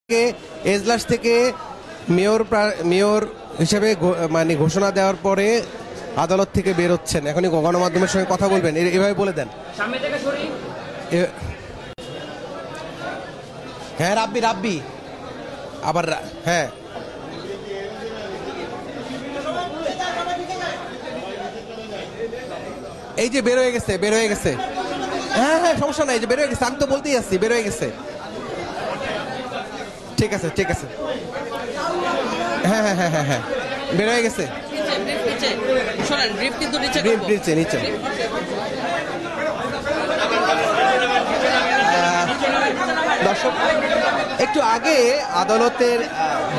থেকে এজলাস থেকে মেয়র হিসেবে মানে ঘোষণা দেওয়ার পরে আদালত থেকে বের হচ্ছেন, এখনই গণমাধ্যমের সঙ্গে কথা বলবেন, এভাবে বলে দেন। হ্যাঁ রাব্বি রাব্বি আবার হ্যাঁ এই যে বের হয়ে গেছে। হ্যাঁ হ্যাঁ সমস্যা নাই, যে বের হয়ে গেছে, আমি তো বলতেই আসছি বের হয়ে গেছে। ঠিক আছে হ্যাঁ হ্যাঁ হ্যাঁ হ্যাঁ হ্যাঁ বের হয়ে গেছে। নিচে দর্শক, একটু আগে আদালতের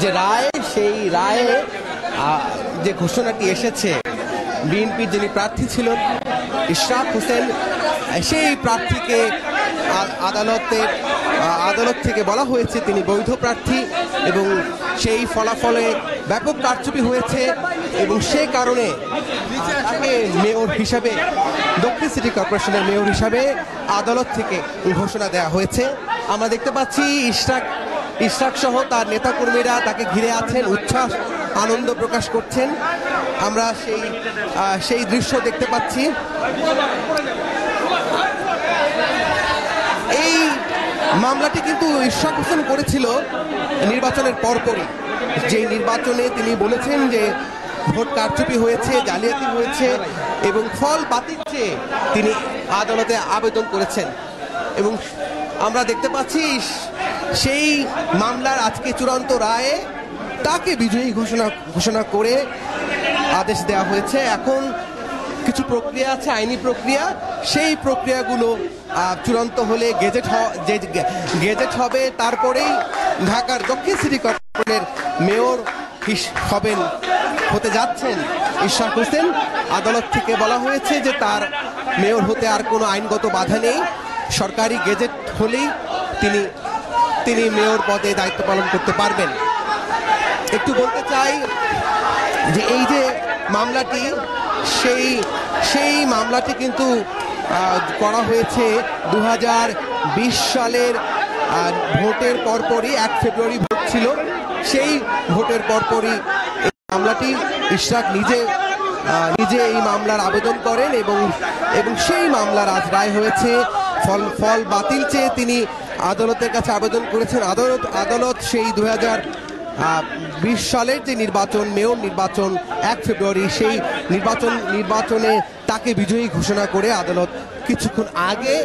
যে রায়, সেই রায়ে যে ঘোষণাটি এসেছে, বিএনপির যিনি প্রার্থী ছিলেন ইশরাক হোসেন, সেই প্রার্থীকে আদালত থেকে বলা হয়েছে তিনি বৈধ প্রার্থী এবং সেই ফলাফলে ব্যাপক কারচুপি হয়েছে এবং সে কারণে তাকে মেয়র হিসাবে, দক্ষিণ সিটি কর্পোরেশনের মেয়র হিসাবে আদালত থেকে ঘোষণা দেওয়া হয়েছে। আমরা দেখতে পাচ্ছি ইশরাক সহ তার নেতাকর্মীরা তাকে ঘিরে আছেন, উচ্ছ্বাস আনন্দ প্রকাশ করছেন। আমরা সেই দৃশ্য দেখতে পাচ্ছি। এই মামলাটি কিন্তু ইশরাক হোসেন করেছিল নির্বাচনের পরপরই, যে নির্বাচনে তিনি বলেছেন যে ভোট কারচুপি হয়েছে, জালিয়াতি হয়েছে এবং ফল বাতিল চেয়ে তিনি আদালতে আবেদন করেছেন। এবং আমরা দেখতে পাচ্ছি সেই মামলার আজকে চূড়ান্ত রায়ে তাকে বিজয়ী ঘোষণা করে আদেশ দেওয়া হয়েছে। এখন কিছু প্রক্রিয়া আছে, আইনি প্রক্রিয়া, সেই প্রক্রিয়াগুলো চূড়ান্ত হলে গেজেট হবে, তারপরেই ঢাকার দক্ষিণ সিটি কর্পোরেশনের মেয়র হতে যাচ্ছেন ইশরাক হোসেন। আদালত থেকে বলা হয়েছে যে তার মেয়র হতে আর কোনো আইনগত বাধা নেই, সরকারি গেজেট হলেই তিনি মেয়র পদে দায়িত্ব পালন করতে পারবেন। একটু বলতে চাই যে এই যে মামলাটি, সেই মামলাটি কিন্তু করা হয়েছে 2020 সালের ভোটের পরপরই, 1 ফেব্রুয়ারি ভোট ছিল, সেই ভোটের পরপরই এই মামলাটি ইশরাক নিজে এই মামলার আবেদন করেন এবং সেই মামলার আজ রায় হয়েছে। ফল বাতিল চেয়ে তিনি আদালতের কাছে আবেদন করেছেন। আদালত সেই 2020 সালের যে নির্বাচন, মেয়র নির্বাচন 1 ফেব্রুয়ারি, সেই নির্বাচনে তাকে বিজয়ী ঘোষণা করে আদালত কিছুক্ষণ আগে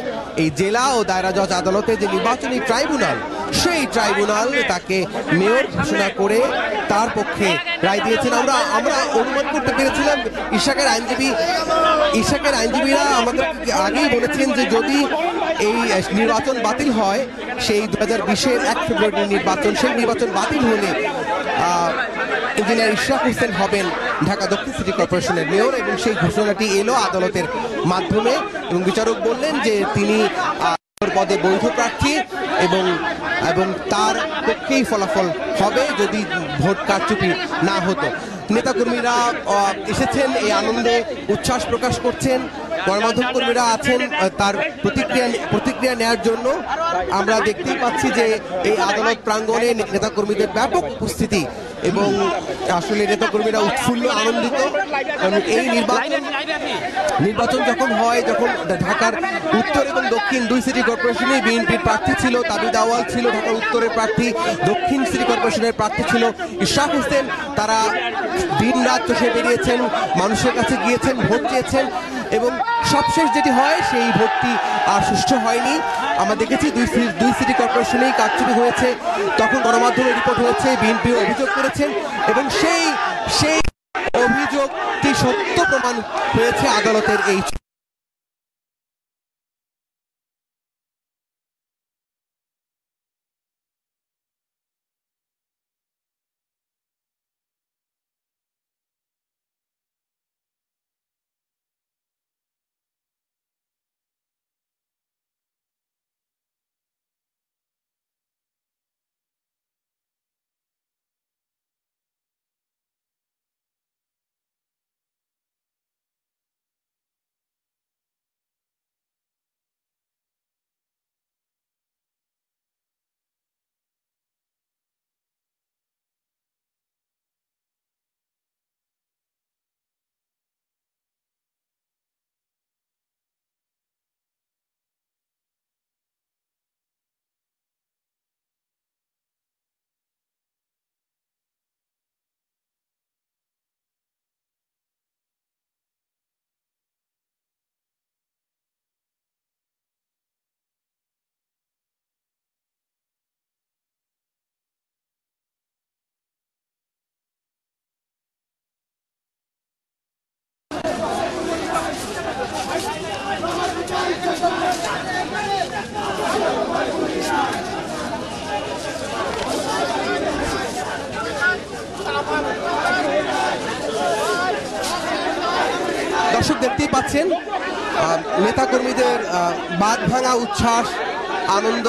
এই জেলা ও দায়রা জজ আদালতে যে নির্বাচনী ট্রাইব্যুনাল, সেই ট্রাইব্যুনাল তাকে মেয়র ঘোষণা করে তার পক্ষে রায় দিয়েছেন। আমরা অনুমান করতে পেরেছিলাম, ইশরাকের আইনজীবীরা আমাদের আগেই বলেছেন যে যদি এই নির্বাচন বাতিল হয়, সেই 2020-এর 1 ফেব্রুয়ারির নির্বাচন, সেই নির্বাচন বাতিল হলে ইঞ্জিনিয়ার ইশরাক হোসেন হবেন ঢাকা দক্ষিণ সিটি কর্পোরেশনের মেয়র। এবং সেই ঘোষণাটি এলো আদালতের মাধ্যমে এবং বিচারক বললেন যে তিনি পদে বৈধ প্রার্থী এবং তার পক্ষেই ফলাফল হবে যদি ভোট কারচুপি না হতো। নেতাকর্মীরা এসেছেন, এই আনন্দে উচ্ছ্বাস প্রকাশ করছেন, গণমাধ্যম কর্মীরা আছেন তার প্রতিক্রিয়া নেওয়ার জন্য। আমরা দেখতেই পাচ্ছি যে এই আদালত প্রাঙ্গণে নেতাকর্মীদের ব্যাপক উপস্থিতি এবং আসলে নেতাকর্মীরা উৎফুল্ল, আনন্দিত। এই নির্বাচন যখন হয়, যখন ঢাকার উত্তর এবং দক্ষিণ 2 সিটি কর্পোরেশনে বিএনপির প্রার্থী ছিল তাবিদ আউয়াল, ছিল ঢাকা উত্তরের প্রার্থী, দক্ষিণ সিটি কর্পোরেশনের প্রার্থী ছিল ইশরাক হোসেন। তারা দিন রাত চষে বেরিয়েছেন, মানুষের কাছে গিয়েছেন, ভোট চেয়েছেন এবং সবশেষ যেটি হয়, সেই ভোটটি আর সুষ্ঠু হয়নি। আমরা দেখেছি 2 সিটি কর্পোরেশনেই কারচুপি হয়েছে, তখন গণমাধ্যমে রিপোর্ট হয়েছে, বিএনপি অভিযোগ করেছেন এবং সেই অভিযোগটি সত্য প্রমাণ হয়েছে আদালতের এই আছেন। নেতাকর্মীদের বাঁধ ভাঙা উচ্ছ্বাস, আনন্দ,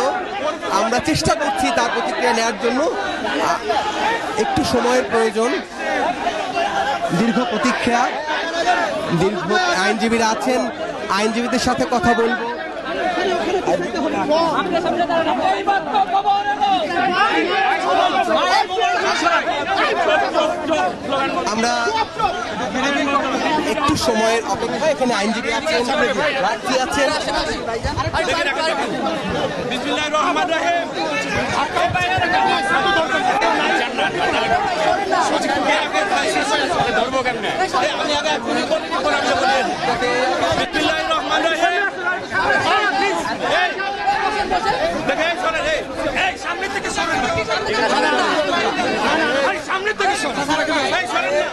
আমরা চেষ্টা করছি তার প্রতিক্রিয়া নেওয়ার জন্য। একটু সময়ের প্রয়োজন, দীর্ঘ প্রতীক্ষা, দীর্ঘ আইনজীবীরা আছেন, আইনজীবীদের সাথে কথা বলবো। আমরা একটু সময়ের অপেক্ষা, এখানে আইনজীবী আছেন, প্রার্থী আছেন। বিসমিল্লাহির রহমানির রহিম। ধরবো কেমনে? আমি আগে বিসমিল্লাহির রহমানির রহিম। দেখেন সরেন, এই সামনে থেকে সরেন, সামনে থেকে সরেন, এই সরেন না,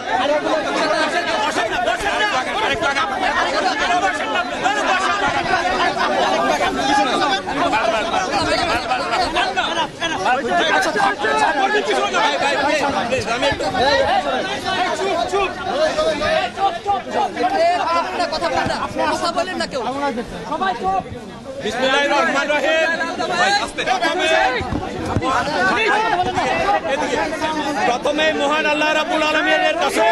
বসেন না, বসেন না, আরেকটু আগা, বসেন না, কথা বলেন না কেউ, সবাই চুপ। বিসমিল্লাহির রহমানির রহিম। প্রথমে মহান আল্লাহ রাব্বুল আলামিনের কাছে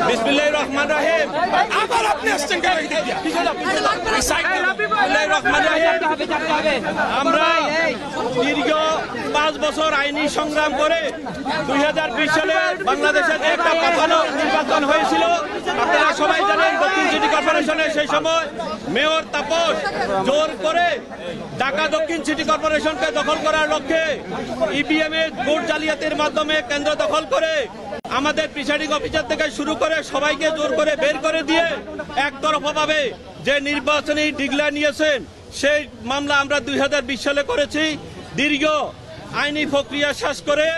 বিসমিল্লাহির রহমানির রহিম। আবার আপনি আসছেন কেন? আমরা দীর্ঘ 5 বছর আইনি সংগ্রাম করে 2020 সালে বাংলাদেশের যে একটা ভালো নির্বাচন হয়েছিল, আপনারা সবাই জানেন। দক্ষিণ সিটি কর্পোরেশনে সেই সময় মেয়র তাপস জোর করে ঢাকা দক্ষিণ সিটি কর্পোরেশনকে দখল করার লক্ষ্যে ইভিএম এর ভোট জালিয়াতির মাধ্যমে কেন্দ্র দখল করে আমাদের প্রিসাইডিং অফিসার থেকে শুরু করে সবাইকে জোর করে বের করে দিয়ে একতরফাভাবে যে নির্বাচনী ডিক্লেয়ার নিয়েছেন, সেই মামলা আমরা 2020 সালে করেছি। দীর্ঘ আইনি প্রক্রিয়া শেষ করে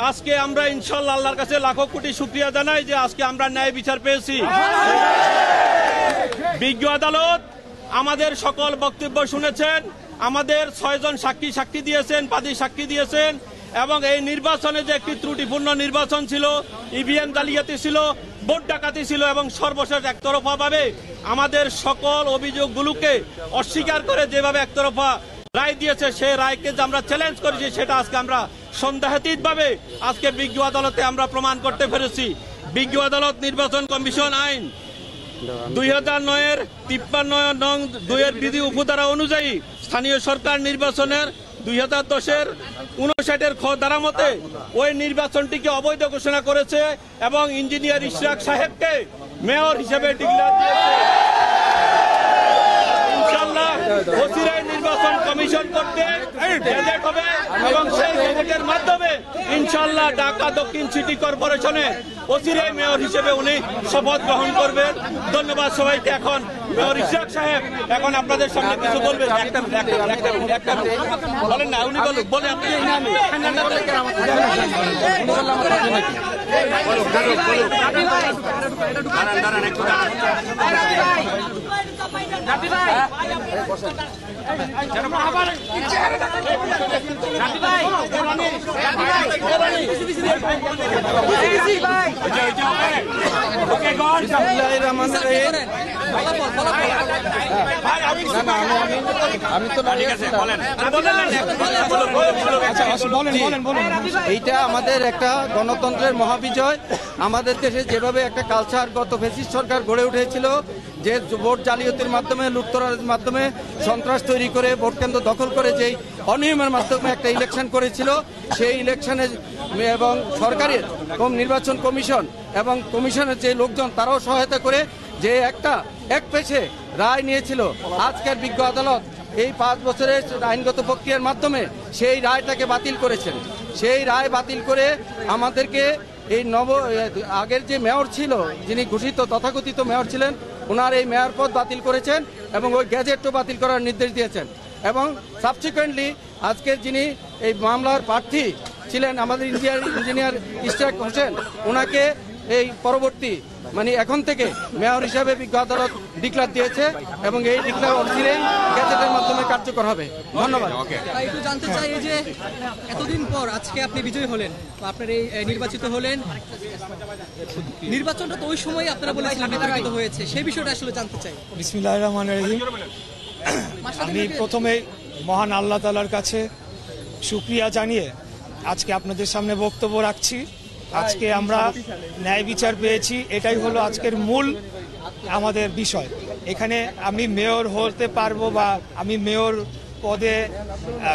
আজকে আমরা ইনশাআল্লাহ আল্লাহর কাছে লাখো কোটি শুকরিয়া জানাই যে আজকে আমরা ন্যায় বিচার পেয়েছি। বিজ্ঞ আদালত আমাদের সকল বক্তব্য শুনেছেন, আমাদের 6 জন সাক্ষী দিয়েছেন, বাদী সাক্ষী দিয়েছেন, এবং এই নির্বাচনে যে একটি ত্রুটিপূর্ণ নির্বাচন ছিল, ইভিএম জালিয়াতি ছিল, ভোট ডাকাতি ছিল, এবং সর্বশেষ একতরফাভাবে আমাদের সকল অভিযোগগুলোকে অস্বীকার করে যেভাবে একতরফা রায় দিয়েছে, সেই রায়কে যে আমরা চ্যালেঞ্জ করেছি, সেটা আজকে আমরা সন্দেহাতীতভাবে আজকে বিজ্ঞ আদালতে আমরা প্রমাণ করতে পেরেছি। বিজ্ঞ আদালত নির্বাচন কমিশন আইন 2009-এর 53 নং 2-এর বিধি উপধারা অনুযায়ী স্থানীয় সরকার নির্বাচনের 2010-এর 59-এর খ ধারা মতে ওই নির্বাচনটিকে অবৈধ ঘোষণা করেছে এবং ইঞ্জিনিয়ার ইশরাক সাহেবকে মেয়র হিসেবে ডিক্লেয়ার দিয়েছে। ইনশাআল্লাহ অচিরেই নির্বাচন কমিশন করতে গেজেট হবে এবং সেই গেজেটের মাধ্যমে ইনশাআল্লাহ ঢাকা দক্ষিণ সিটি কর্পোরেশনে অচিরেই মেয়র হিসেবে উনি শপথ গ্রহণ করবেন। ধন্যবাদ সবাইকে। এখন মেয়র ইশরাক সাহেব এখন আপনাদের সামনে কিছু বলবেন। একটা বলেন না, উনি বলে আপনি এইটা আমাদের একটা গণতন্ত্রের মহাবিজয়। আমাদের দেশে যেভাবে একটা কালচারগত ফ্যাসিস্ট সরকার গড়ে উঠেছিল, যে ভোট জালিয়াতির মাধ্যমে, লুটতরাজের মাধ্যমে সন্ত্রাস তৈরি করে ভোট কেন্দ্র দখল করে যেই অনিয়মের মাধ্যমে একটা ইলেকশন করেছিল, সেই ইলেকশনে এবং সরকারের নির্বাচন কমিশন এবং কমিশনের যে লোকজন তারাও সহায়তা করে যে একটা একপেশে রায় নিয়েছিল। আজকের বিজ্ঞ আদালত এই 5 বছরের আইনগত প্রক্রিয়ার মাধ্যমে সেই রায়টাকে বাতিল করেছেন। সেই রায় বাতিল করে আমাদেরকে এই আগের যে মেয়র ছিল, যিনি ঘোষিত তথাকথিত মেয়র ছিলেন, ওনার এই মেয়র পদ বাতিল করেছেন এবং ওই গ্যাজেটও বাতিল করার নির্দেশ দিয়েছেন। এবং সাবসিকুয়েন্টলি আজকের যিনি এই মামলার প্রার্থী, ছিলেন আমাদের ইঞ্জিনিয়ার ইশতিয়াক হোসেন, ওনাকে এই পরবর্তী মানে এখন থেকে মেয়র হিসাবে বিজ্ঞ আদালত ডিক্লার দিয়েছে এবং এই ডিক্লার অচিরেই গ্যাজেটের মাধ্যমে কার্যকর হবে। ধন্যবাদ। একটু জানতে চাই, এই যে এতদিন পর আজকে আপনি বিজয়ী হলেন, আপনার এই নির্বাচিত হলেন, নির্বাচনটা তো ওই সময় আপনারা বলেছিলেন বিতর্কিত হয়েছে, সেই বিষয়টা আসলে জানতে চাই। বিসমিল্লাহির রহমানির রহিম। আমি প্রথমে মহান আল্লাহ তাআলার কাছে শুকরিয়া জানিয়ে আজকে আপনাদের সামনে বক্তব্য রাখছি। আজকে আমরা ন্যায় বিচার পেয়েছি, এটাই হলো আজকের মূল আমাদের বিষয়। এখানে আমি মেয়র হতে পারবো বা আমি মেয়র পদে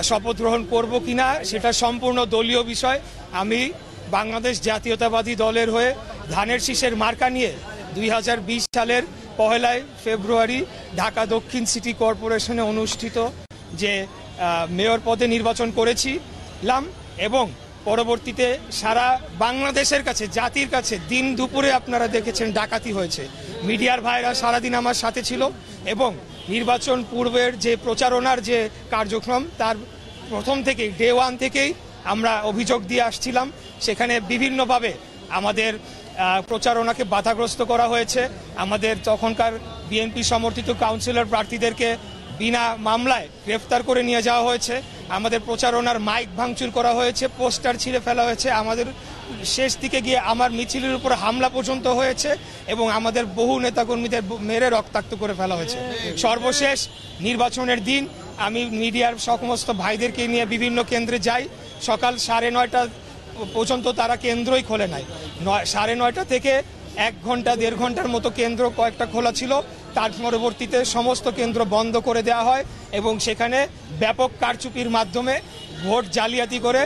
শপথ গ্রহণ করব কিনা সেটা সম্পূর্ণ দলীয় বিষয়। আমি বাংলাদেশ জাতীয়তাবাদী দলের হয়ে ধানের শীষের মার্কা নিয়ে 2020 সালের 1 ফেব্রুয়ারি ঢাকা দক্ষিণ সিটি কর্পোরেশনে অনুষ্ঠিত যে মেয়র পদে নির্বাচন করেছিলাম এবং পরবর্তীতে সারা বাংলাদেশের কাছে, জাতির কাছে দিন দুপুরে আপনারা দেখেছেন ডাকাতি হয়েছে। মিডিয়ার ভাইরা সারাদিন আমার সাথে ছিল এবং নির্বাচন পূর্বের যে প্রচারণার যে কার্যক্রম তার প্রথম থেকেই ডে 1 থেকেই আমরা অভিযোগ দিয়ে আসছিলাম। সেখানে বিভিন্নভাবে আমাদের প্রচারণাকে বাধাগ্রস্ত করা হয়েছে। আমাদের তখনকার বিএনপি সমর্থিত কাউন্সিলর প্রার্থীদেরকে বিনা মামলায় গ্রেফতার করে নিয়ে যাওয়া হয়েছে। আমাদের প্রচারণার মাইক ভাঙচুর করা হয়েছে, পোস্টার ছিঁড়ে ফেলা হয়েছে, আমাদের শেষ দিকে গিয়ে আমার মিছিলের উপর হামলা পর্যন্ত হয়েছে এবং আমাদের বহু নেতাকর্মীদের মেরে রক্তাক্ত করে ফেলা হয়েছে। সর্বশেষ নির্বাচনের দিন আমি মিডিয়ার সমস্ত ভাইদেরকে নিয়ে বিভিন্ন কেন্দ্রে যাই। সকাল 9:30 পর্যন্ত তারা কেন্দ্রই খোলে নাই। 9:30 থেকে 1 ঘন্টা 1.5 ঘন্টার মতো কেন্দ্র কয়েকটা খোলা ছিল, তার পরবর্তীতে সমস্ত কেন্দ্র বন্ধ করে দেওয়া হয় এবং সেখানে ব্যাপক কারচুপির মাধ্যমে ভোট জালিয়াতি করে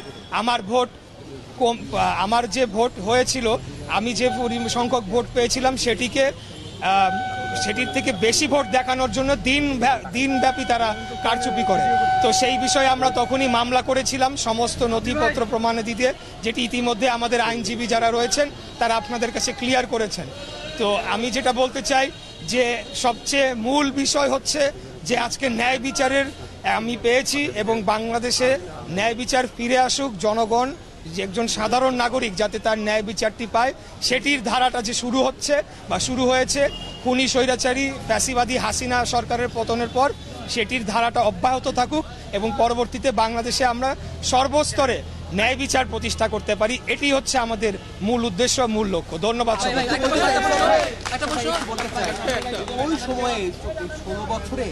আমার যে ভোট হয়েছিল, আমি যে সংখ্যক ভোট পেয়েছিলাম সেটির থেকে বেশি ভোট দেখানোর জন্য দিনব্যাপী তারা কারচুপি করে। তো সেই বিষয়ে আমরা তখনই মামলা করেছিলাম সমস্ত নথিপত্র প্রমাণাদি দিয়ে, যেটি ইতিমধ্যে আমাদের আইনজীবী যারা রয়েছেন তারা আপনাদের কাছে ক্লিয়ার করেছেন। তো আমি যেটা বলতে চাই যে সবচেয়ে মূল বিষয় হচ্ছে যে আজকে ন্যায় বিচারের আমি পেয়েছি এবং বাংলাদেশে ন্যায় বিচার ফিরে আসুক, জনগণ যে একজন সাধারণ নাগরিক যাতে তার ন্যায় বিচারটি পায় সেটির ধারাটা যে শুরু হচ্ছে বা শুরু হয়েছে খুনি স্বৈরাচারী ফ্যাসিবাদী হাসিনা সরকারের পতনের পর, সেটির ধারাটা অব্যাহত থাকুক এবং পরবর্তীতে বাংলাদেশে আমরা সর্বস্তরে ন্যায় বিচার প্রতিষ্ঠা করতে পারি। এটি হচ্ছে আমাদের মূল উদ্দেশ্য, মূল লক্ষ্য। ধন্যবাদ। ওই সময়ে 16 বছরে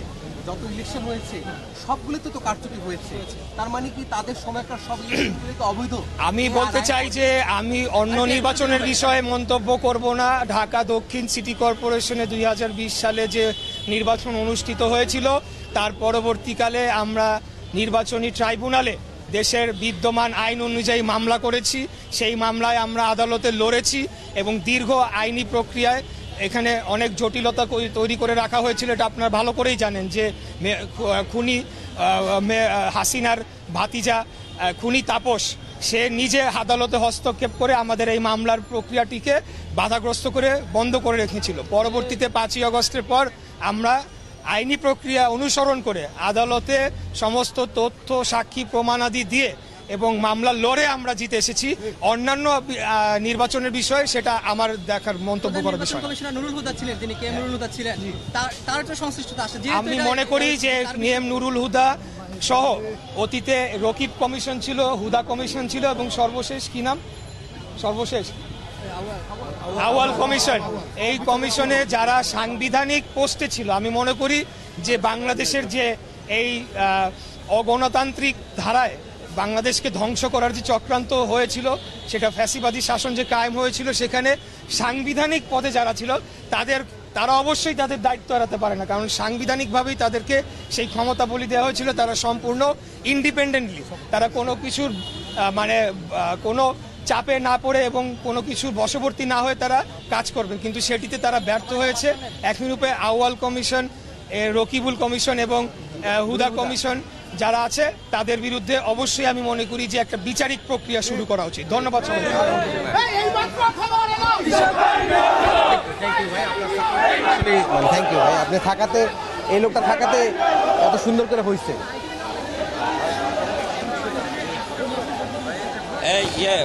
যত ইলেকশন হয়েছে সবগুলোতে তো কারচুপি হয়েছে, তার মানে কি তাদের সময়কার সব ইলেকশনগুলো তো অবৈধ? আমি বলতে চাই যে আমি অন্য নির্বাচনের বিষয়ে মন্তব্য করব না। ঢাকা দক্ষিণ সিটি কর্পোরেশনে 2020 সালে যে নির্বাচন অনুষ্ঠিত হয়েছিল তার পরবর্তীকালে আমরা নির্বাচনী ট্রাইব্যুনালে দেশের বিদ্যমান আইন অনুযায়ী মামলা করেছি। সেই মামলায় আমরা আদালতে লড়েছি এবং দীর্ঘ আইনি প্রক্রিয়ায় এখানে অনেক জটিলতা তৈরি করে রাখা হয়েছিল। এটা আপনারা ভালো করেই জানেন যে খুনি হাসিনার ভাতিজা খুনি তাপস সে নিজে আদালতে হস্তক্ষেপ করে আমাদের এই মামলার প্রক্রিয়াটিকে বাধাগ্রস্ত করে বন্ধ করে রেখেছিল। পরবর্তীতে 5ই আগস্টের পর আমরা আইনি প্রক্রিয়া অনুসরণ করে আদালতে সমস্ত তথ্য সাক্ষী প্রমাণাদি দিয়ে এবং মামলা লড়ে আমরা জিতে এসেছি। অন্যান্য নির্বাচনের বিষয় সেটা আমার দেখার মন্তব্য করার বিষয়। আমি মনে করি যে নিএম নুরুল হুদা সহ অতীতে রকিব কমিশন ছিল, হুদা কমিশন ছিল এবং সর্বশেষ কি নাম আউয়াল কমিশন, এই কমিশনে যারা সাংবিধানিক পোস্টে ছিল, আমি মনে করি যে বাংলাদেশের যে এই অগণতান্ত্রিক ধারায় বাংলাদেশকে ধ্বংস করার যে চক্রান্ত হয়েছিল, সেটা ফ্যাসিবাদী শাসন যে কায়েম হয়েছিল, সেখানে সাংবিধানিক পদে যারা ছিল তারা অবশ্যই তাদের দায়িত্ব এড়াতে পারে না, কারণ সাংবিধানিকভাবেই তাদেরকে সেই ক্ষমতা বলি দেওয়া হয়েছিল। তারা সম্পূর্ণ ইন্ডিপেন্ডেন্টলি, তারা কোনো কিছুর মানে কোনো চাপে না পড়ে এবং কোনো কিছুর বশবর্তী না হয়ে তারা কাজ করবেন, কিন্তু সেটিতে তারা ব্যর্থ হয়েছে। একই রূপে আউয়াল কমিশন, রকিবুল কমিশন এবং হুদা কমিশন যারা আছে তাদের বিরুদ্ধে অবশ্যই আমি মনে করি যে একটা বিচারিক প্রক্রিয়া শুরু করা উচিত। ধন্যবাদ সবাইকে। থ্যাংক ইউ ভাই, আপনি থাকাতে, এই লোকটা থাকাতে এত সুন্দর করে হয়েছে। ইয়ে